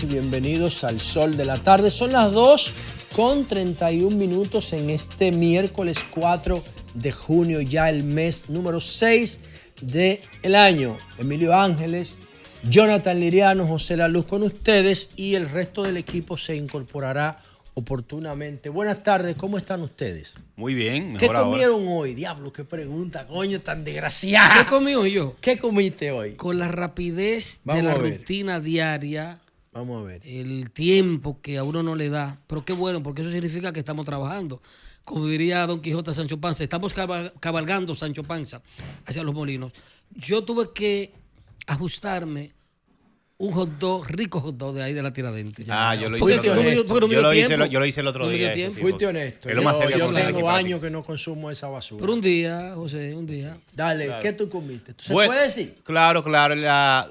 y bienvenidos al Sol de la Tarde. Son las 2:31 en este miércoles 4 de junio, ya el mes número 6 del año. Emilio Ángeles, Jonathan Liriano, José La Luz con ustedes y el resto del equipo se incorporará oportunamente. Buenas tardes, ¿cómo están ustedes? Muy bien, ¿Qué mejor comieron ahora. hoy? Diablo, qué pregunta, coño, tan desgraciada. ¿Qué comí hoy yo? ¿Qué comiste hoy? Con la rapidez Vamos de la a ver. rutina diaria, Vamos a ver. el tiempo que a uno no le da. Pero qué bueno, porque eso significa que estamos trabajando. Como diría Don Quijote a Sancho Panza, estamos cabalgando Sancho Panza hacia los molinos. Yo tuve que ajustarme un hot dog, rico hot dog de ahí de la Tiradentes. Yo lo hice Fuiste el otro día. honesto. Yo lo hice el otro No me dio día. tiempo. Fuiste honesto. Es lo más serio Yo que tengo aquí tengo para años ti. que no consumo esa basura. Pero un día, José, un día. Dale, Claro. ¿qué tú comiste? ¿Se Bueno, puede decir? Claro.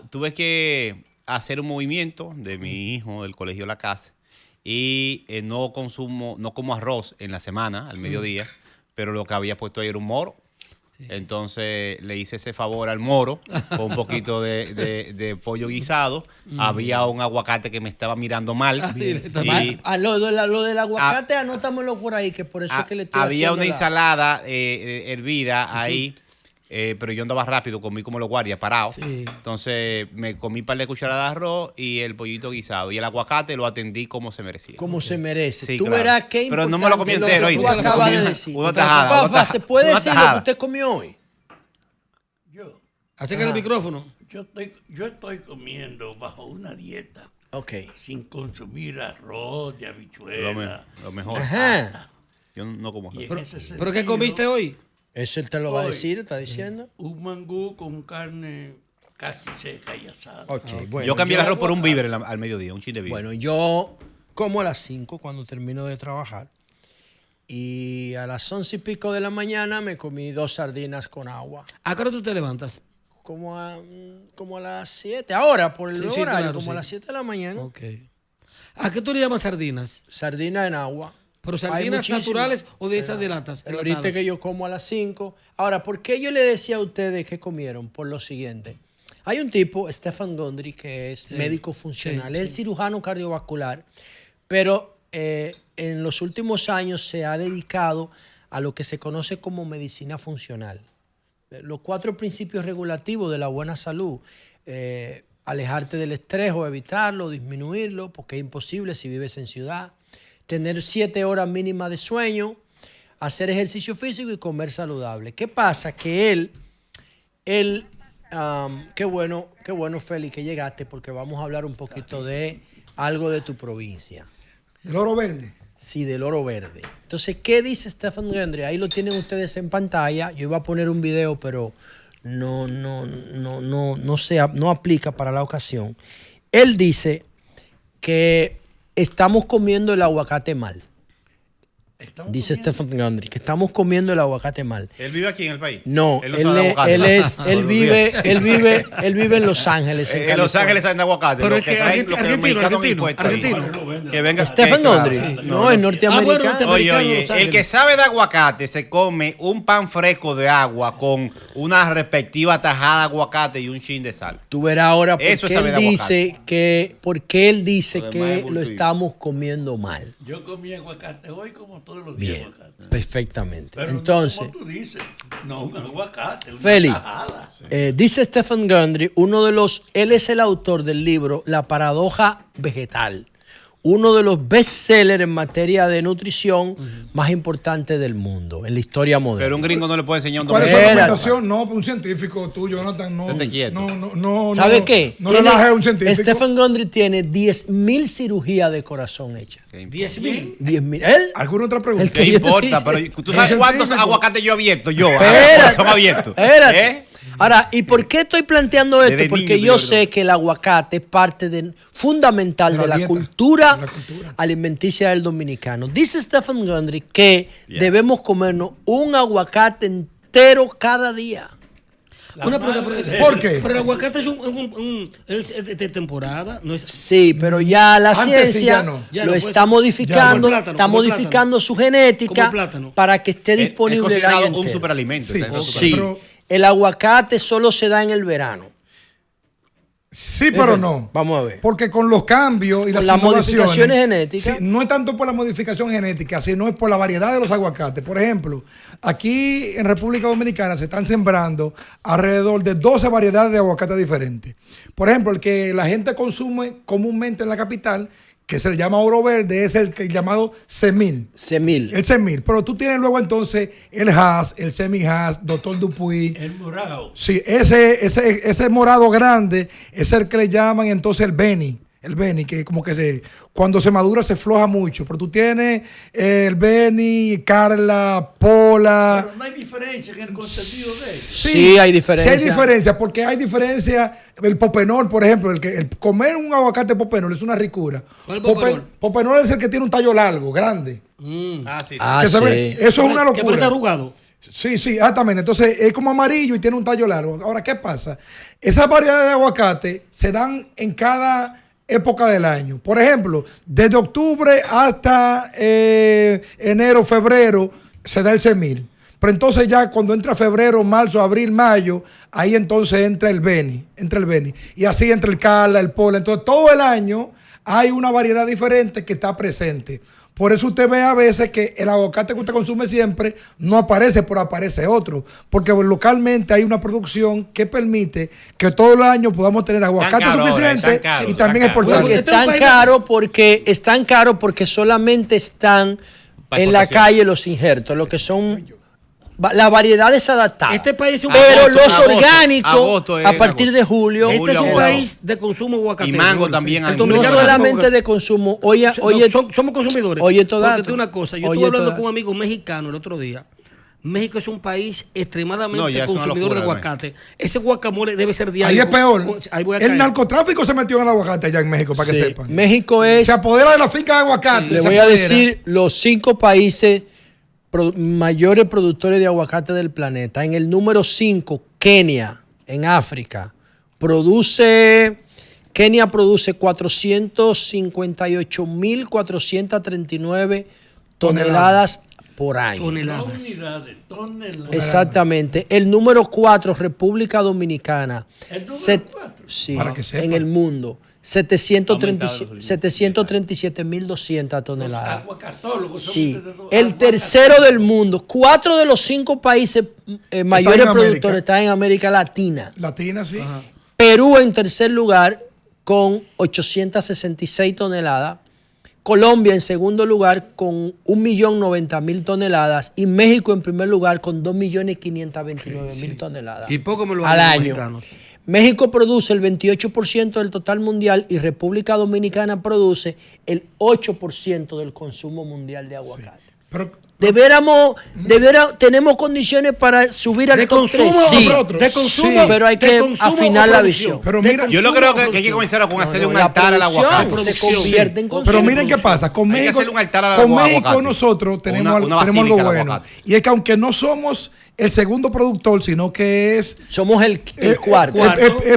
Tuve que hacer un movimiento de mi hijo del colegio La Casa y no como arroz en la semana, al mediodía, pero lo que había puesto ayer un moro. Sí. Entonces le hice ese favor al moro con un poquito de pollo guisado. Había un aguacate que me estaba mirando mal. Directamente. Lo del aguacate, anótamelo por ahí, que por eso es que le estoy Había haciendo una la- ensalada hervida ahí, pero yo andaba rápido, comí como los guardias, parado. Sí. Entonces me comí un par de cucharadas de arroz y el pollito guisado. Y el aguacate lo atendí como se merecía. como se merece. Sí, Tú claro. verás qué Pero importante no me lo comí entero, que tú ¿oíste? acabas de Una decir. tajada, Fafa, una ¿se puede una decir lo que tajada. usted comió hoy? Yo Acerca el micrófono. estoy comiendo bajo una dieta Ok. sin consumir arroz de Lo, habichuela. lo mejor. Ajá. Yo no como Y arroz. en ese ¿Pero qué sentido, comiste hoy? Eso él te lo va a Hoy. decir, está diciendo. Un mangú con carne casi seca y asada. Ok, bueno. Yo cambié el arroz por un aguacate. víver al mediodía, un chile de víver. Bueno, yo como a las 5 cuando termino de trabajar. Y a las 11 y pico de la mañana me comí 2 sardinas con agua. ¿A qué hora tú te levantas? Como a las 7. Ahora, por el Sí, sí, horario, claro, como a sí. las 7 de la mañana. Ok. ¿A qué tú le llamas sardinas? Sardina en agua. ¿Pero Hay sardinas muchísimas. naturales o de esas de latas? Pero ahorita que yo como a las 5. Ahora, ¿por qué yo le decía a ustedes que comieron? Por lo siguiente. Hay un tipo, Stefan Gondry, que es Sí, médico funcional. sí, Es sí. cirujano cardiovascular, pero en los últimos años se ha dedicado a lo que se conoce como medicina funcional. Los 4 principios regulativos de la buena salud. Alejarte del estrés o evitarlo, disminuirlo, porque es imposible si vives en ciudad. Tener 7 horas mínimas de sueño, hacer ejercicio físico y comer saludable. ¿Qué pasa? Que qué bueno, Félix, que llegaste, porque vamos a hablar un poquito de algo de tu provincia. ¿Del oro verde? Sí, del oro verde. Entonces, ¿qué dice Stefan Gondry? Ahí lo tienen ustedes en pantalla. Yo iba a poner un video, pero no aplica para la ocasión. Él dice que estamos comiendo el aguacate mal. Estamos Dice comiendo- Stefan Gondry que estamos comiendo el aguacate mal. ¿Él vive aquí en el país? No, Él no sabe de aguacate. él vive en Los Ángeles. En En Los California. Ángeles saben de aguacate. Pero Lo es que que traen, lo que los mexicanos han impuesto ahí. argentino. Que venga. Stefan claro. Gondry. No, es norteamericano. Oye, Americano, Los el Ángeles. que sabe de aguacate se come un pan fresco de agua con una respectiva tajada de aguacate y un chin de sal. Tú verás ahora por Eso qué es saber él de dice que, porque él dice Lo demás que es lo bulto. estamos comiendo mal. Yo comí aguacate hoy como todos los días Bien, aguacate. perfectamente. Pero Entonces, no como tú dices, no un aguacate, una Félix, tajada. dice Stefan Gondry, él es el autor del libro La paradoja vegetal, uno de los bestsellers en materia de nutrición más importantes del mundo, en la historia moderna. Pero un gringo no le puede enseñar un ¿Cuál es su dominicano. argumentación? No, un científico, tú, Jonathan, no. Estate quieto. No. ¿Sabe qué? No le bajes a un científico. Stefan Gondry tiene 10,000 cirugías de corazón hechas. 10,000. 10,000. ¿Él? ¿Alguna otra pregunta? El ¿Qué que yo te importa? estoy Pero tú sabes Es cuántos científico. aguacates yo he abierto yo. Espérate, Son abiertos. espérate. ¿Eh? Ahora, ¿y por qué estoy planteando esto? Desde Porque niño yo te sé digo. que el aguacate es parte fundamental De la de la dieta, cultura de la cultura. alimenticia del dominicano. Dice Stefan Gondry que Ya. debemos comernos un aguacate entero cada día. Una pregunta, ¿Por qué? Pero el aguacate es de temporada, no es. Sí, pero ya la Antes sí, ciencia ya no. Ya lo no, está pues, modificando, ya, como el plátano, está como el modificando su Como genética el plátano. para que esté Es disponible el año considerado un entero. superalimento. Sí. está en el Sí, superalimento. Pero- el aguacate solo se da en el verano. Sí, pero no. Vamos a ver. Porque con los cambios y Con las las innovaciones, modificaciones genéticas. sí, no es tanto por la modificación genética, sino es por la variedad de los aguacates. Por ejemplo, aquí en República Dominicana se están sembrando alrededor de 12 variedades de aguacates diferentes. Por ejemplo, el que la gente consume comúnmente en la capital, que se le llama oro verde, es el llamado semil. Semil. El semil. Pero tú tienes luego entonces el Hass, el semi-Hass, Doctor Dupuy. El morado. Sí, ese morado grande es el que le llaman entonces el Beni. El Beni, que como que cuando se madura se floja mucho. Pero tú tienes el Beni, Carla, Pola. Pero no hay diferencia en el contenido de él. Sí, hay diferencia. Sí hay diferencia, porque hay diferencia. El popenol, por ejemplo, el comer un aguacate popenol es una ricura. ¿Cuál es popenol? Popenol es el que tiene un tallo largo, grande. Ah, sí. Ah, Que se sí. ve- eso es una Que parece locura. arrugado. Sí, sí, exactamente. Entonces es como amarillo y tiene un tallo largo. Ahora, ¿qué pasa? Esas variedades de aguacate se dan en cada época del año. Por ejemplo, desde octubre hasta enero, febrero, se da el semil. Pero entonces ya cuando entra febrero, marzo, abril, mayo, ahí entonces entra el Beni. Y así entra el Carla, el Pola. Entonces todo el año hay una variedad diferente que está presente. Por eso usted ve a veces que el aguacate que usted consume siempre no aparece, pero aparece otro. Porque localmente hay una producción que permite que todo el año podamos tener aguacate caro ahora, suficiente tan caro, y también tan caro. exportar. Porque Este es un país- están caros porque solamente están Para en la exportación. calle los injertos, lo que son las variedades adaptadas. Este país es un Pero país- los agosto, orgánicos, agosto es a partir de julio, Este Julio, es un agosto. país de consumo aguacatero. Y mango también El hay. no dominicano Claro, solamente de consumo. Oye, somos consumidores. oye, todo Porque dato. te digo una cosa, yo Oye, estuve hablando todo con un dato. amigo mexicano el otro día. México es un país extremadamente No, ya es una consumidor de locura, aguacate. Ese guacamole debe ser Ahí diario. es peor. Ahí voy a El caer. narcotráfico se metió en el aguacate allá en México, para Sí, que sepan. México es, Se apodera de la finca de aguacate. le se voy a apodera. decir, los 5 países mayores productores de aguacate del planeta. En el número 5, Kenia, en África. Kenia produce 458.439 toneladas por año. No Toneladas. unidades, toneladas. Exactamente. El número 4, República Dominicana. ¿El número 4? Sí, Para que sepan. en el mundo. Aumentado los 737.200 Los toneladas. aguacatólogos son Sí, ustedes dos. el tercero del mundo. 4 de los 5 países mayores en América. productores están en América Latina. Latina, sí. Perú en tercer lugar con 866 toneladas. Colombia en segundo lugar con 1.090.000 toneladas. Y México en primer lugar con 2.529.000 toneladas. Y poco me lo al hacen los año. mexicanos. México produce el 28% del total mundial y República Dominicana produce el 8% del consumo mundial de aguacate. Pero Tenemos condiciones para subir al De top consumo, 3. Sí, nosotros. de consumo, sí, pero hay de que consumo afinar o la producción. visión. Pero De mira- Yo lo consumo creo o que hay que producción. comenzar con hacerle un La altar al producción aguacate. se convierte en consumo. Pero miren qué pasa, con Hay que México, hacerle un altar al con México aguacate. nosotros tenemos, Una tenemos algo basílica al bueno. aguacate. Y es que aunque no somos el segundo productor, sino que es Somos el cuarto. Perú,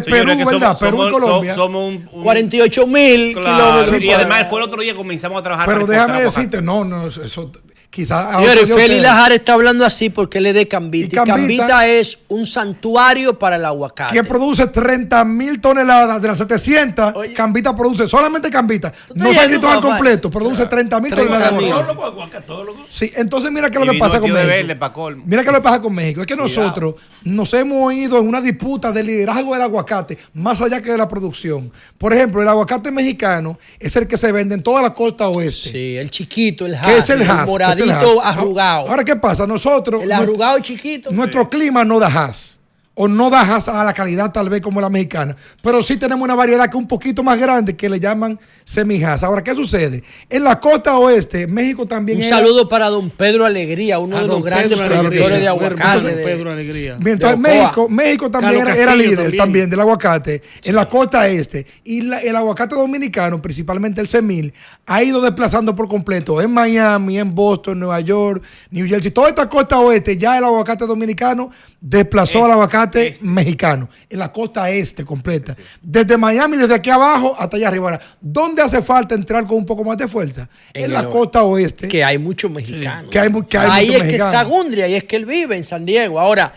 Señores, que ¿verdad? Perú y Colombia. Somos un 48.000 Claro, kilómetros. y además fue el otro día que comenzamos a trabajar. Pero para déjame exportar decirte, no, eso quizás... Señores, Félix Lajar está hablando así porque él es de Cambita. Y Y Cambita- Cambita es un santuario para el aguacate. que produce 30.000 toneladas de las 700, Oye. Cambita produce, solamente Cambita, te no se llegas ha escrito al más fácil. completo, produce 30.000 toneladas de aguacate. Aguacatólogo, aguacatólogo. Sí, entonces mira qué es Y lo que vino pasa el con tío de México. verde pa' colmo. Mira qué es lo que pasa con México. Es que nosotros nos hemos ido en una disputa de liderazgo del aguacate, más allá que de la producción. Por ejemplo, el aguacate mexicano es el que se vende en toda la costa oeste. Sí, el chiquito, el Que Hass, es el Hass. moradito arrugado. Ahora, ¿qué pasa? Nosotros, el arrugado chiquito. nuestro clima no da Hass. O no da Hass a la calidad tal vez como la mexicana. Pero sí tenemos una variedad que es un poquito más grande que le llaman semi-Hass. Ahora, ¿qué sucede? En la costa oeste, México también Un era- saludo para don Pedro Alegría, uno A de los don grandes Pedro productores Alegría. de Hermano aguacate. de de- Pedro Alegría. Entonces, de Ocoa. México también Carlos era Castillo líder también del aguacate en la costa este. Y el aguacate dominicano, principalmente el semil, ha ido desplazando por completo en Miami, en Boston, Nueva York, New Jersey. Toda esta costa oeste, ya el aguacate dominicano desplazó al aguacate mexicano. En la costa este completa. Desde Miami, desde aquí abajo hasta allá arriba. Ahora, ¿dónde hace falta entrar con un poco más de fuerza? En la el- costa oeste. Que hay muchos mexicanos. Que hay ahí muchos es que mexicanos. está Gundria, ahí es que él vive en San Diego. Ahora,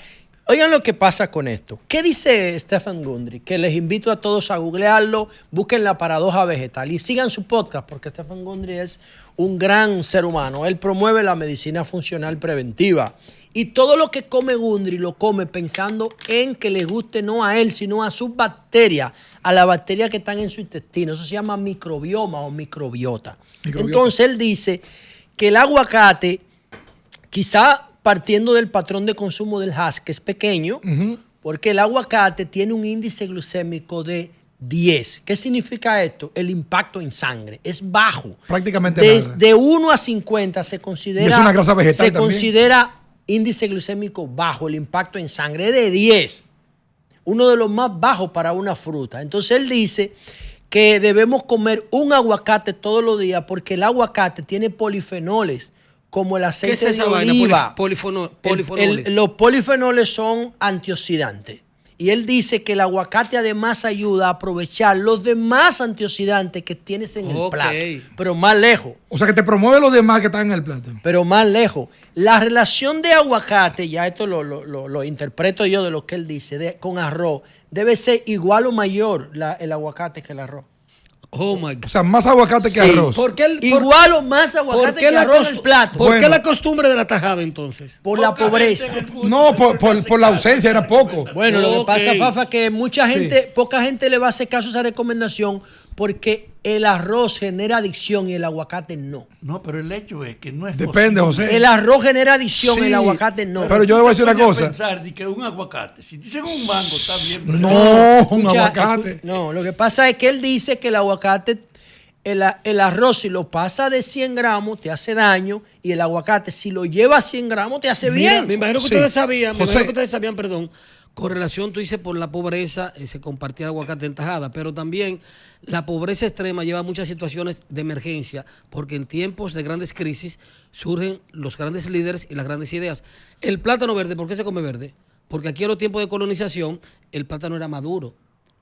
Oigan lo que pasa con esto. ¿Qué dice Stephen Gundry? Que les invito a todos a googlearlo, busquen la paradoja vegetal y sigan su podcast, porque Stephen Gundry es un gran ser humano. Él promueve la medicina funcional preventiva. Y todo lo que come Gundry lo come pensando en que le guste no a él, sino a sus bacterias, a las bacterias que están en su intestino. Eso se llama microbioma o microbiota. Entonces él dice que el aguacate, quizá partiendo del patrón de consumo del Hass, que es pequeño, porque el aguacate tiene un índice glucémico de 10. ¿Qué significa esto? El impacto en sangre es bajo. Prácticamente nada. De 1 a 50 se considera, Y es una grasa vegetal se también. considera índice glucémico bajo, el impacto en sangre es de 10. Uno de los más bajos para una fruta. Entonces él dice que debemos comer un aguacate todos los días porque el aguacate tiene polifenoles, como el ¿Qué aceite es esa de vaina? oliva. Polifenoles. Los polifenoles son antioxidantes. Y él dice que el aguacate además ayuda a aprovechar los demás antioxidantes que tienes en el plato. Pero más lejos. O sea, que te promueve los demás que están en el plato. Pero más lejos. La relación de aguacate, ya esto lo interpreto yo de lo que él dice, con arroz, debe ser igual o mayor el aguacate que el arroz. Oh my God. O sea, más aguacate que Sí. arroz. Igual o más aguacate que arroz en el plato. ¿Por qué Bueno. la costumbre de la tajada entonces? Por la pobreza. No, por la ausencia era poco. Bueno, lo que Ok. pasa, Fafa, que poca gente le va a hacer caso a esa recomendación porque el arroz genera adicción y el aguacate no. No, pero el hecho es que no es Depende, posible. José. El arroz genera adicción, Sí, el aguacate no. pero yo le voy a decir una Te pones cosa. pensar de que un aguacate, si dicen un mango, está bien. Pero No, un Escucha, aguacate. No, lo que pasa es que él dice que el aguacate, el arroz si lo pasa de 100 gramos te hace daño y el aguacate si lo lleva a 100 gramos te hace Mira, bien. Me imagino que Sí. ustedes sabían, José. perdón, con relación, tú dices, por la pobreza, se compartía el aguacate en tajada, pero también la pobreza extrema lleva a muchas situaciones de emergencia, porque en tiempos de grandes crisis surgen los grandes líderes y las grandes ideas. El plátano verde, ¿por qué se come verde? Porque aquí en los tiempos de colonización, el plátano era maduro.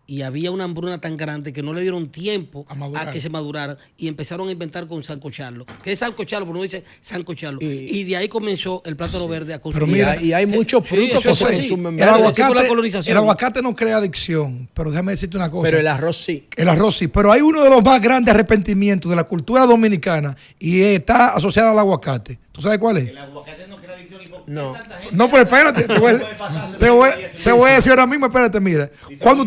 Y había una hambruna tan grande que no le dieron tiempo A madurar. a que se madurara y empezaron a inventar con sancocharlo. ¿Qué es sancocharlo? Porque uno dice sancocharlo. Y de ahí comenzó el plátano verde a consumir. Pero mira, y hay muchos Sí, frutos que eso se es así. consumen El verdes, tipo la aguacate, colonización. el aguacate no crea adicción, pero déjame decirte una cosa. pero el arroz sí. El arroz sí, pero hay uno de los más grandes arrepentimientos de la cultura dominicana y está asociado al aguacate. ¿Tú sabes cuál es? El aguacate no crea adicción. No. No, pero espérate, te voy a decir ahora mismo, espérate, mira. Cuando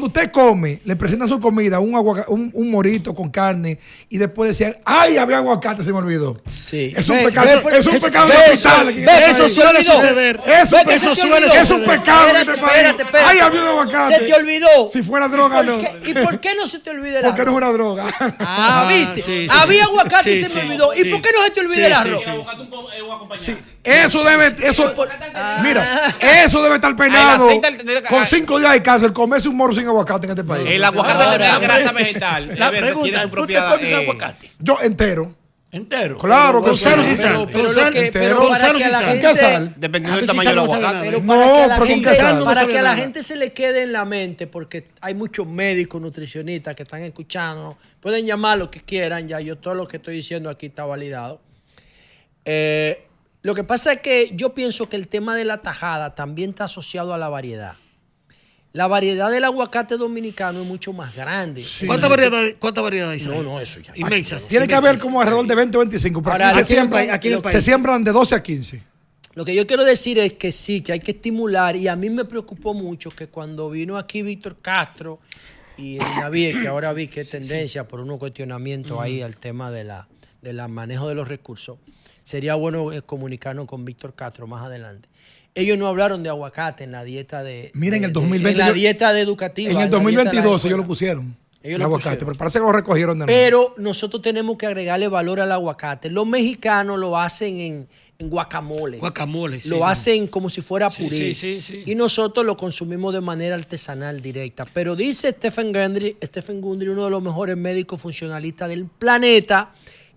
usted come, le presentan su comida, un morito con carne, y después decían, ¡ay, había aguacate! Se me olvidó. Sí. Es un Ve, pecado, ve, es un ve, pecado ve, de hospital. ve, aquí en ve, este eso país. suele olvidó. suceder. Es un Ve que pe- se te olvidó. es un pecado en este país. Espérate. ¡Ay, había un aguacate! Se te olvidó. Si fuera droga, no. ¿Y por qué no se te olvida el Porque no es arroz? una droga. Ah, ¿viste? sí, sí. Había aguacate y Sí, se me sí, olvidó. ¿Y sí. por qué no se te olvida Sí, el sí, arroz? sí. El aguacate es un acompañante. Mira, eso debe estar penado Ay, el aceite tendría que- con 5 días de cárcel, comerse un morro sin aguacate en este país. El aguacate Ahora, tiene grasa vegetal. La Es verdad, pregunta, tiene su ¿tú te propiedad. comes aguacate? Yo entero. Entero. Claro que Con sal o sí. sin sal. Pero Con lo sal, que- entero. pero con para sal o que a sin la sal. ¿Con qué gente... sal? Dependiendo A del mí sí tamaño del sal no sabe aguacate. nada. Pero No, para que a la pero ¿con gente, qué sal? No para sabe que a la nada. gente se le quede en la mente, porque hay muchos médicos, nutricionistas que están escuchando, pueden llamar lo que quieran, ya yo todo lo que estoy diciendo aquí está validado. Lo que pasa es que yo pienso que el tema de la tajada también está asociado a la variedad. La variedad del aguacate dominicano es mucho más grande. ¿Cuántas variedades hay? No, eso ya. Inmensas. Tiene que haber como alrededor de 20 o 25. Pero Ahora, aquí, aquí en el país, se siembran de 12 a 15. Lo que yo quiero decir es que sí, que hay que estimular, y a mí me preocupó mucho que cuando vino aquí Víctor Castro y Navier, que ahora vi que es tendencia por unos cuestionamientos ahí al tema de la manejo de los recursos, sería bueno comunicarnos con Víctor Castro más adelante. Ellos no hablaron de aguacate en la dieta de... Mira, en el de- 2020 en la yo- dieta de educativa. En el la dieta de la 2022 ellos escuela. lo pusieron. Ellos el lo aguacate, pusieron. pero parece que lo recogieron de nuevo. Pero nosotros tenemos que agregarle valor al aguacate. Los mexicanos lo hacen en guacamole. Guacamole, sí, Lo sí. hacen como si fuera Sí, puré. sí. Y nosotros lo consumimos de manera artesanal, directa. Pero dice Stephen Gundry, uno de los mejores médicos funcionalistas del planeta,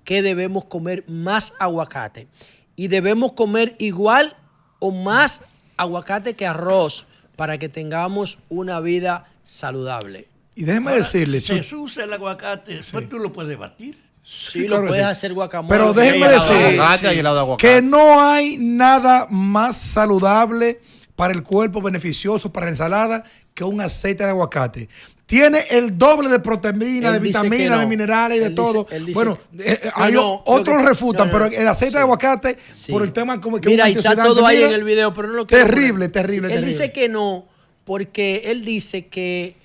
que debemos comer más aguacate. Y debemos comer igual o más aguacate que arroz para que tengamos una vida saludable. Y déjeme decirle, Se usa el aguacate, pues tú lo puedes batir. Sí, claro lo que puedes sí. hacer guacamole. Pero Hay déjenme helado de decir aguacate, hay helado de aguacate. que no hay nada más saludable para el cuerpo, beneficioso para la ensalada, que un aceite de aguacate. Tiene el doble de proteína, Él de dice que vitaminas, no. de minerales y de Él dice- todo. él dice Bueno, que- hay no, otros lo que- refutan, no, no, pero el aceite sí. de aguacate, Sí. por el tema como que Mira, un y está antioxidante, todo ahí mira, en el video, pero no lo quiero terrible, poner. terrible, Él terrible. dice que no, porque él dice que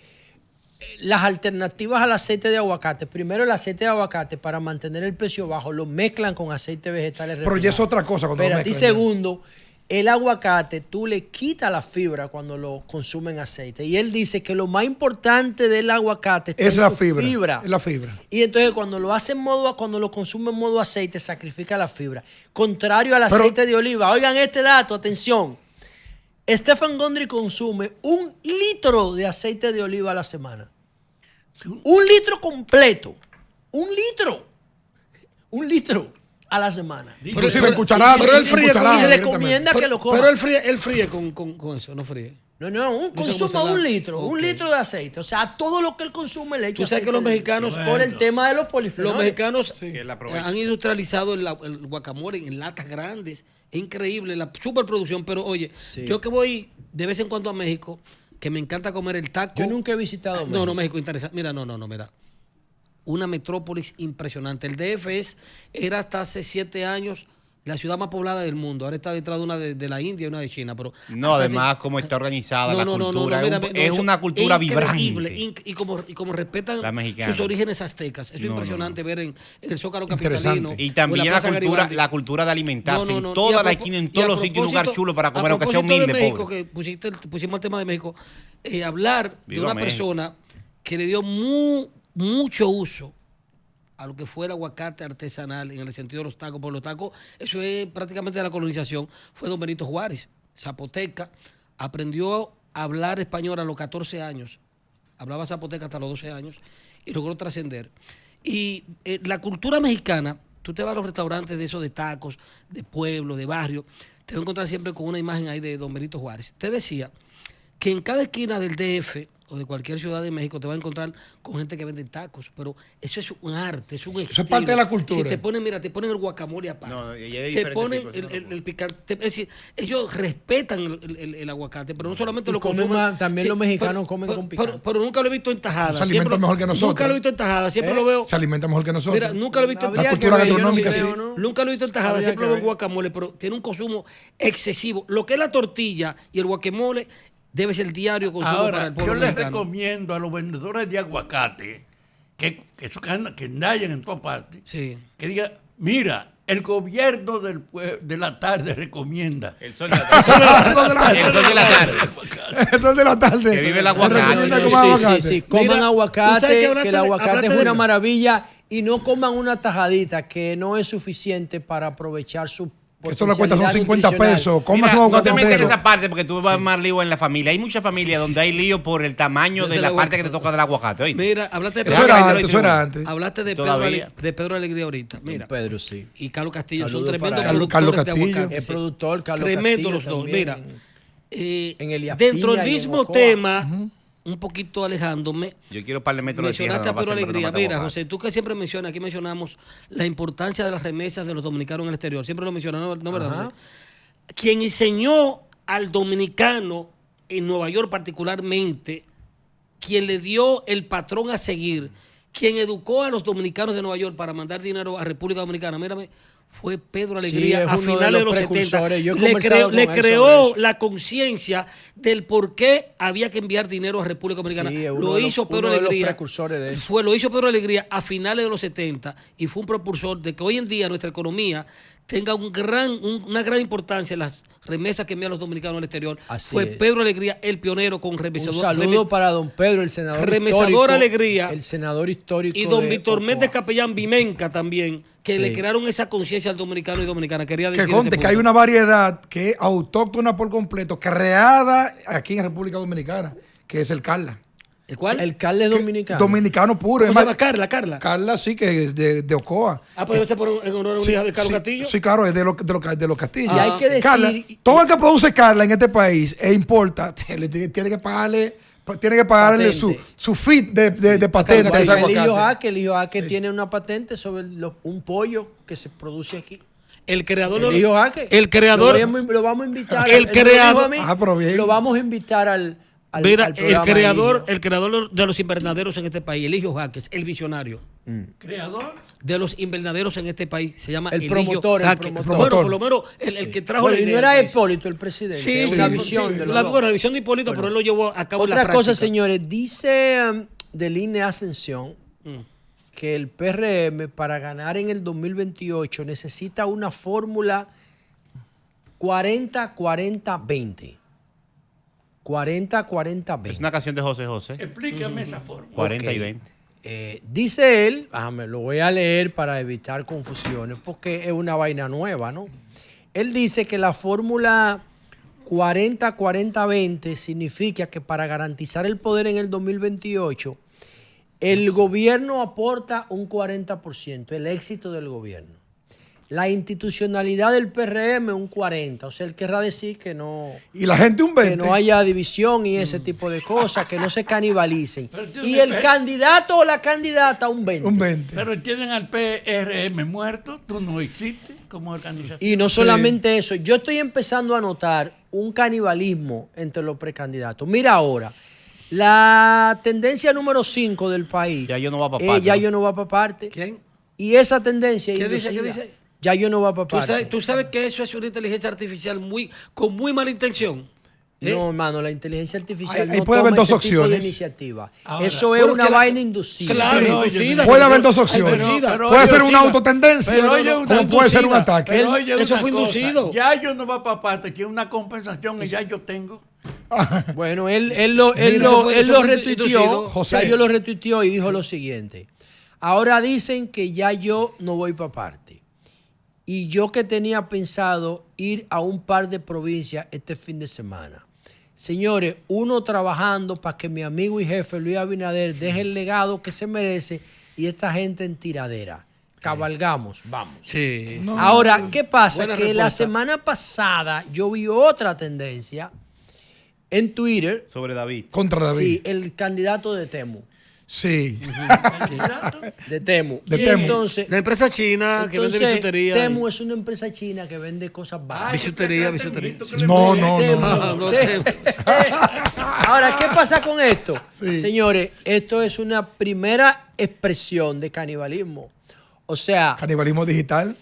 las alternativas al aceite de aguacate, primero el aceite de aguacate para mantener el precio bajo, lo mezclan con aceite vegetales Pero ya es refinados. otra cosa cuando lo Espérate, y mezclan ya. segundo, el aguacate, tú le quitas la fibra cuando lo consumen aceite. Y él dice que lo más importante del aguacate está Es en la su fibra. Es la fibra. Y entonces cuando lo hace en modo, cuando lo consume en modo aceite, sacrifica la fibra. Contrario al Pero- aceite de oliva. Oigan este dato, atención. Stephen Gondry consume 1 litro de aceite de oliva a la semana. 1 litro completo. 1 litro. 1 litro a la semana. Inclusive en cucharada, pero él fríe cucharada Y directamente. recomienda que lo coma. Pero él fríe con eso, no fríe. No, sé consume cómo se 1 da. litro. Ok. 1 litro de aceite. O sea, todo lo que él consume le echa Tú sabes que aceite los de mexicanos- oliva. Por el tema de los polifenoles. Los mexicanos Que la aprovecha. han industrializado el guacamole en latas grandes. Es increíble, la superproducción. Pero oye, Sí. yo que voy de vez en cuando a México, que me encanta comer el taco. Yo nunca he visitado México. No, México interesante. Mira, mira. Una metrópolis impresionante. El DF era hasta hace 7 años la ciudad más poblada del mundo. Ahora está detrás de una de la India y una de China. Pero No, hasta además, hace- cómo está organizada la no, cultura. mira, es eso una cultura increíble, vibrante. y como respetan La mexicana. sus orígenes aztecas. Eso es No, impresionante ver en el Zócalo Interesante. capitalino. Y o también en la Plaza cultura, Garibaldi. la cultura de alimentarse. No, En y toda a la propo- esquina, en y a todos los sitios, un lugar propósito- chulo para comer, a aunque sea propósito de humilde, México, pobre. que pusimos el tema de México, hablar de Viva una México. persona que le dio mucho uso a lo que fue el aguacate artesanal en el sentido de los tacos. Por los tacos, eso es prácticamente de la colonización. Fue don Benito Juárez, zapoteca, aprendió a hablar español a los 14 años, hablaba zapoteca hasta los 12 años y logró trascender. Y la cultura mexicana, tú te vas a los restaurantes de esos de tacos, de pueblo, de barrio, te vas a encontrar siempre con una imagen ahí de don Benito Juárez. Te decía que en cada esquina del DF o de cualquier ciudad de México te vas a encontrar con gente que vende tacos, pero eso es un arte, es un estilo. es parte de la cultura. Si te ponen, mira, te ponen el guacamole aparte. No, y hay de te diferentes ponen tipos, eso no lo el picante. Es decir, ellos respetan el aguacate, pero no solamente Y lo comen consumen. más, también los mexicanos comen con picante. Pero nunca lo he visto en tajada. Se alimentan mejor que nosotros. Nunca lo he visto en tajada, siempre lo veo. Se alimenta mejor que nosotros. Mira, nunca lo he visto en Habría La que cultura ver, yo no gastronómica, creo, sí. ¿no? Nunca lo he visto en tajada, Habría siempre que lo veo en ver. guacamole, pero tiene un consumo excesivo. Lo que es la tortilla y el guacamole debe ser diario consumo para Ahora, el pueblo yo les mexicano. recomiendo a los vendedores de aguacate que andan en todas partes, Sí. que digan, mira, el gobierno de la tarde recomienda. El sol de la tarde. El sol de la tarde. Entonces de la tarde. Que vive el aguacate. Me recomienda No, comer Sí, aguacate. sí, sí. Coman Mira, tú aguacate, sabes que que, hablaste el de- aguacate hablaste es de- una maravilla y no coman una tajadita que no es suficiente para aprovechar su Esto le cuesta son potencialidad 50 nutricional. pesos. Comas Mira, un no aguacate te metas en entero. esa parte porque tú vas a más lío en la familia. Hay muchas familias donde hay lío por el tamaño de Desde la el parte que aguacate. te toca del aguacate. ¿oíste? Mira, hablaste de Eso Deja que era la gente antes, lo eso era distribuya. antes. Hablaste de Todavía. Pedro Alegría ahorita. Mira. Pedro, sí. Y Carlos Castillo Saludos son tremendos para él. Carlos productores de Castillo. aguacate. Es sí. productor, Carlos Tremendo Castillo los dos. también Mira, en Elías dentro Piña del y en mismo Ocoa. tema, un poquito alejándome, Yo quiero un par de metros de tierra. mencionaste a nada más Pedro siempre, Alegría. no mata Mira, aguacate. José, tú que siempre mencionas, aquí mencionamos la importancia de las remesas de los dominicanos en el exterior. Siempre lo mencionas, ¿no verdad, Ajá. José? Quien enseñó al dominicano en Nueva York particularmente, quien le dio el patrón a seguir, quien educó a los dominicanos de Nueva York para mandar dinero a República Dominicana, mírame, fue Pedro Sí, Alegría es a uno de finales de los los 70. precursores. Yo he Le conversado le con él creó sobre eso. la conciencia del por qué había que enviar dinero a República Dominicana. Sí, es uno Lo de los- hizo Pedro uno de los Alegría. precursores de eso. Lo hizo Pedro Alegría a finales de los 70 y fue un propulsor de que hoy en día nuestra economía tenga una gran importancia en las remesas que envían los dominicanos al exterior. Así Fue es. Pedro Alegría el pionero con Un remesador. saludo para don Pedro, el senador Remesador histórico. Alegría. El senador histórico. Y don de Víctor Ocoa. Méndez Capellán Vimenca también, que Sí. le crearon esa conciencia al dominicano y dominicana. Quería decir Que conte ese que hay punto. una variedad que es autóctona por completo, creada aquí en República Dominicana, que es el Carla. ¿El cuál? El Carle Que- dominicano. Dominicano puro. ¿Cómo Es se más, llama? Carla. Carla sí, que es de Ocoa. Ah, pues debe ser en honor a una hija de Carlos sí, Castillo. Sí, claro, es de los Castillos. Y hay que decir- Carla, todo el que produce Carla en este país e importa, tiene que pagarle su fit de patente. a ese El hijo aguacate. Jaque tiene una patente sobre un pollo que se produce aquí. El creador El hijo Jaque. el creador Lo vamos a invitar. El él me lo dijo creador- a mí, pero bien. Lo vamos a invitar al Mira, al programa el creador de los invernaderos en este país, Eligio Jaques, el visionario Creador. de los invernaderos en este país, se llama El Eligio promotor, el Jaques. promotor. Bueno, por lo menos el que trajo Bueno, la y no idea era al país. Hipólito el presidente. Sí, es sí, una sí, visión sí, de los la, dos. bueno, la visión de Hipólito, pero él lo llevó a cabo en la Otra cosa, práctica. señores, dice del INE Ascensión que el PRM para ganar en el 2028 necesita una fórmula 40-40-20. 40-40-20. Es una canción de José José. Explícame esa forma. 40 y Ok. 20. Dice él, me lo voy a leer para evitar confusiones, porque es una vaina nueva, ¿no? Él dice que la fórmula 40-40-20 significa que para garantizar el poder en el 2028, el gobierno aporta un 40%, el éxito del gobierno. La institucionalidad del PRM un 40%, o sea, él querrá decir que no... Y la gente un 20. Que no haya división y ese tipo de cosas, que no se canibalicen. Pero tiene Y el que- candidato o la candidata un 20. Un 20. Pero tienen al PRM muerto, tú no existes como organización. Y no solamente eso, yo estoy empezando a notar un canibalismo entre los precandidatos. Mira ahora, la tendencia número 5 del país. Ya yo no va pa' parte, Ya ¿no? yo no va para parte. ¿Quién? Y esa tendencia ¿Qué dice? inducida, ¿Qué dice? ya yo no va para parte. Tú sabes que eso es una inteligencia artificial con muy mala intención. ¿eh? No, hermano, la inteligencia artificial Ahí no puede toma haber dos ese tipo de opciones. iniciativa. Ahora, Eso es Pero una que la- vaina inducida. Claro, Pero, inducida. Puede haber Pero- dos opciones. Pero- Puede ser oye, una oye, autotendencia, pero oye, una como puede ser un inducida. ataque. Pero oye, Eso una fue cosa, inducido. Ya yo no va para parte, tiene una compensación y ya yo tengo. Bueno, él lo Eso fue inducido. retuiteó, José. ya yo lo retuiteó y dijo lo siguiente. Ahora dicen que ya yo no voy para parte. Y yo que tenía pensado ir a un par de provincias este fin de semana. Señores, uno trabajando para que mi amigo y jefe Luis Abinader deje el legado que se merece y esta gente en tiradera. Cabalgamos, vamos. Sí. Ahora, ¿qué pasa? Buena Que la respuesta. semana pasada yo vi otra tendencia en Twitter. Sobre David. Contra David. Sí, el candidato de Temu. Sí. Candidato. De Temu. De Y Temu. Entonces, La empresa china que vende bisutería. Temu es una empresa china que vende cosas baratas. Bisutería. No, no, Temu, no. no, Temu. Ahora, ¿qué pasa con esto? Sí. Señores, esto es una primera expresión de canibalismo. O sea, Canibalismo digital.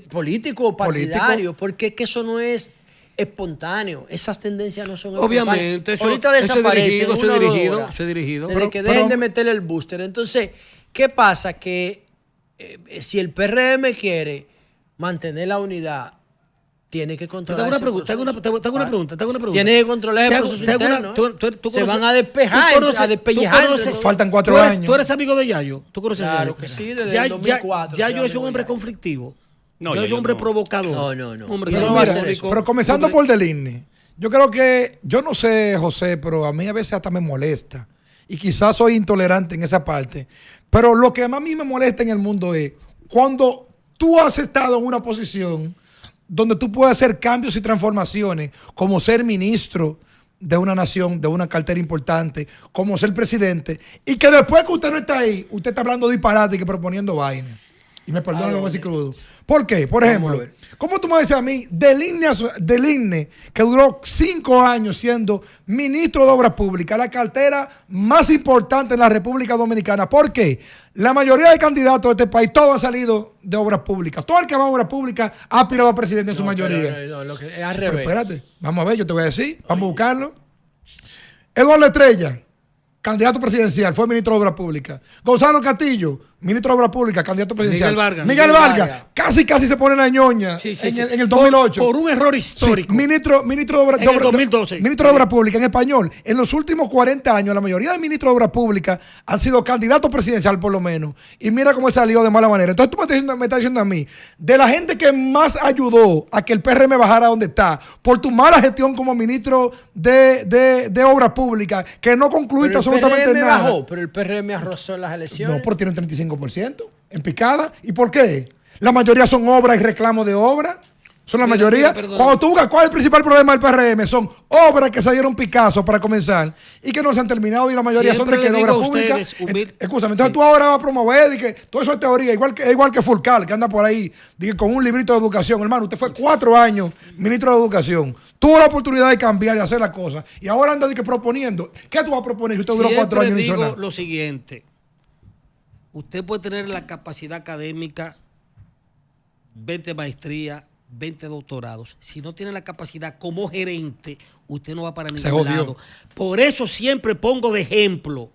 político o partidario, porque es que eso no es espontáneo. Esas tendencias no son Obviamente, espontáneas. Ahorita eso es desaparecen. dirigido, una o dos dirigido, horas. eso es dirigido. Desde que Pero- dejen de meterle el booster. Entonces, ¿qué pasa? Que si el PRM quiere mantener la unidad, tiene que Te controlar hago una ese pregunta, te hago proceso. una pregunta, te hago una pregunta. Tiene que controlar Te el hago- proceso te hago una- interno, ¿eh? tú Se conoces- van a despejar, tú conoces- a despellejar. tú conoces- entre los- Faltan 4 ¿Tú eres- años. ¿Tú eres amigo de Yayo? ¿Tú conoces a Claro Yayo? que sí, desde Ya- el 2004. Yayo soy es un amigo hombre de Yayo. conflictivo. No, Yayo es Yayo un hombre no. provocador. No, no, no. Un hombre Pero Pero, no va a mira, hacer eso. pero comenzando por del INE, yo creo que, yo no sé, José, pero a mí a veces hasta me molesta. Y quizás soy intolerante en esa parte. Pero lo que más a mí me molesta en el mundo es cuando tú has estado en una posición donde tú puedes hacer cambios y transformaciones, como ser ministro de una nación, de una cartera importante, como ser presidente, y que después que usted no está ahí, usted está hablando disparate y que proponiendo vainas. Y me perdonan lo que voy a decir crudo. ¿Por qué? Por Vamos a ejemplo, ver. ¿cómo tú me dices a mí del INE, que duró 5 años siendo ministro de Obras Públicas, la cartera más importante en la República Dominicana? ¿Por qué? La mayoría de candidatos de este país, todos han salido de Obras Públicas. Todo el que va a Obras Públicas ha aspirado a presidente en su No, mayoría. pero no, lo que es al Pero revés. espérate, vamos a ver, yo te voy a decir, vamos a buscarlo. Eduardo Estrella, candidato presidencial, fue ministro de Obras Públicas. Gonzalo Castillo, ministro de Obras Públicas, candidato presidencial. Miguel Vargas. Vargas. Casi se pone la ñoña Sí, sí, en, sí. el, en el 2008. Por un error Sí, histórico. ministro de Obras En el 2012. Ministro de Obras Públicas en español. En los últimos 40 años, la mayoría de ministros de Obras Públicas han sido candidatos presidencial, por lo menos. Y mira cómo él salió de mala manera. Entonces tú me estás diciendo a mí, de la gente que más ayudó a que el PRM bajara donde está, por tu mala gestión como ministro de Obras Públicas, que no concluiste Pero el absolutamente PRM nada. bajó, pero el PRM arrasó en las elecciones. No, pero tiene un 35% en picada. ¿Y por qué? La mayoría son obras y reclamos de obras. Son la Mira, mayoría. mira, perdón. Cuando tú buscas cuál es el principal problema del PRM, son obras que se dieron Picasso para comenzar y que no se han terminado y la mayoría Siempre son de que le de obras digo a públicas. ustedes, Escúchame, entonces tú ahora vas a promover y que todo eso es teoría, igual que Fulcal, que anda por ahí con un librito de educación. Hermano, usted fue 4 años ministro de Educación, tuvo la oportunidad de cambiar, de hacer las cosas y ahora anda proponiendo. ¿Qué tú vas a proponer si usted duró 4 años y no hizo digo nada? lo siguiente. Usted puede tener la capacidad académica, 20 maestrías, 20 doctorados. Si no tiene la capacidad como gerente, usted no va para Se ningún jodió. lado. Por eso siempre pongo de ejemplo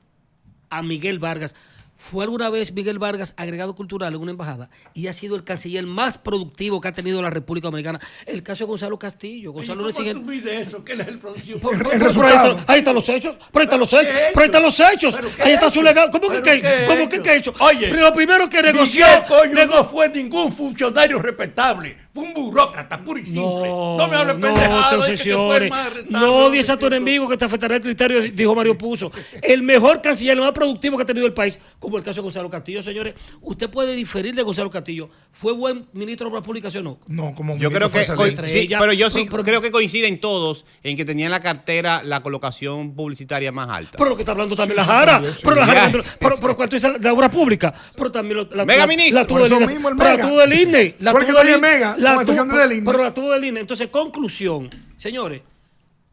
a Miguel Vargas. Fue alguna vez Miguel Vargas agregado cultural en una embajada y ha sido el canciller más productivo que ha tenido la República Dominicana. El caso de Gonzalo Castillo. Gonzalo ¿Cómo no sigue. tú mides eso? ¿Qué es el productivo? El resultado. Ahí están los hechos. Pero ahí están los hechos. ¿Qué Pero ahí están los hechos. ¿Pero qué Ahí está su hechos? legado. ¿Cómo que ¿Pero qué? qué ¿Cómo que hechos? qué hecho? Oye, Pero lo primero que negoció. Miguel Coño no fue ningún funcionario respetable. Fue un burócrata puro y simple. No me hables pendejada. No, de que fue el señores. más rentable, No odies a tu que- enemigo que te afectará el criterio, dijo Mario Puzo. El mejor canciller, el más productivo que ha tenido el país, como el caso de Gonzalo Castillo, señores. Usted puede diferir de Gonzalo Castillo. ¿Fue buen ministro de Obras Públicas o no? No, como Yo creo que Entre sí, ellas, pero yo sí pero- creo que coinciden todos en que tenían la cartera la colocación publicitaria más alta. Pero lo que está hablando también Sí, la Jara. también, sí. Pero la Jara, Ya. pero cuando dice la obra pública, pero también Mega ministro. la tuvo Por eso del INE. mismo el Pero la Mega. tuvo del INE. La Fue el que tuvo del tenía INE. Mega, La con excepción tuvo- del INE. Pero la tuvo del INE. Entonces, conclusión. Señores,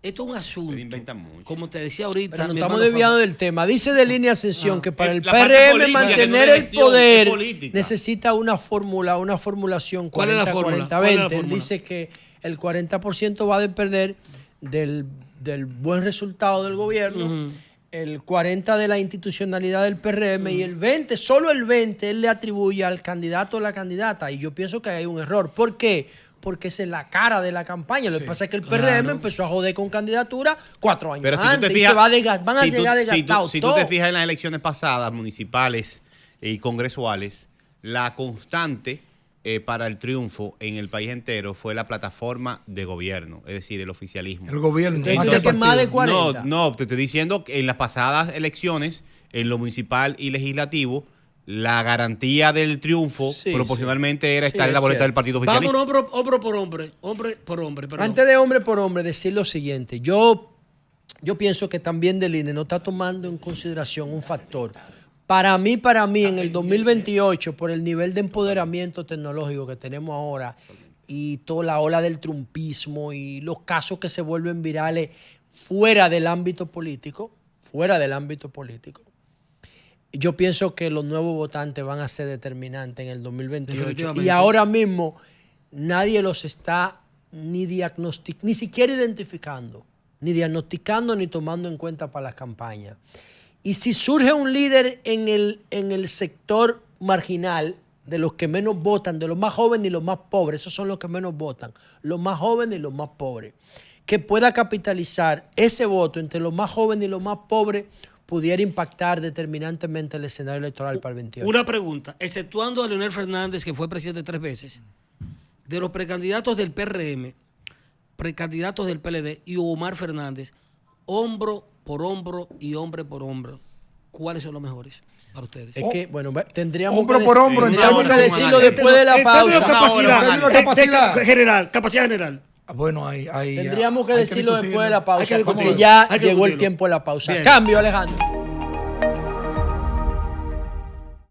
esto es un asunto. Pero inventan mucho. Como te decía ahorita. Pero nos mi estamos hermano desviando Fabio. del tema. Dice de línea Ascensión que para el la parte PRM política, que mantener no es el gestión, poder es política. necesita una fórmula, una formulación ¿Cuál es la 40-40-20. fórmula? ¿Cuál es la Él fórmula? dice que el 40% va a depender del buen resultado del gobierno, el 40% de la institucionalidad del PRM y el 20%, solo el 20% él le atribuye al candidato o la candidata. Y yo pienso que hay un error. ¿Por qué? Porque esa es la cara de la campaña. Lo que pasa es que el PRM empezó a joder con candidatura 4 años Pero si tú antes te y fijas, se van a si tú- llegar si tú- desgastados si tú te todos. fijas en las elecciones pasadas, municipales y congresuales, la constante para el triunfo en el país entero fue la plataforma de gobierno, es decir, el oficialismo. El gobierno. Entonces, más ¿tú crees que que más de partido. 40? No, te estoy diciendo que en las pasadas elecciones, en lo municipal y legislativo, la garantía del triunfo Sí, proporcionalmente era sí, estar en es la boleta cierto. del partido oficialista. Vámonos hombre por hombre. Perdón. Antes de hombre por hombre, decir lo siguiente. Yo pienso que también del INE no está tomando en consideración un factor. Para mí, en el 2028, por el nivel de empoderamiento tecnológico que tenemos ahora y toda la ola del trumpismo y los casos que se vuelven virales fuera del ámbito político, yo pienso que los nuevos votantes van a ser determinantes en el 2028. Definitivamente. Y ahora mismo nadie los está ni siquiera identificando, ni diagnosticando, ni tomando en cuenta para las campañas. Y si surge un líder en el sector marginal, de los que menos votan, de los más jóvenes y los más pobres, esos son los que menos votan, los más jóvenes y los más pobres, que pueda capitalizar ese voto entre los más jóvenes y los más pobres, pudiera impactar determinantemente el escenario electoral para el 28. Una pregunta. Exceptuando a Leonel Fernández, que fue presidente 3 veces, de los precandidatos del PRM, precandidatos del PLD y Omar Fernández, hombro por hombro y hombre por hombro, ¿cuáles son los mejores para ustedes? Es que, bueno, tendríamos Hombro que por hombro, tendríamos en una que hora decirlo semanal. después de la En términos de pausa. capacidad, Capacidad. capacidad general. Bueno, ahí Tendríamos que hay decirlo discutirlo. después de la Hay pausa, que discutirlo. porque ya Hay que llegó el discutirlo. tiempo de la pausa. Bien. Cambio, Alejandro.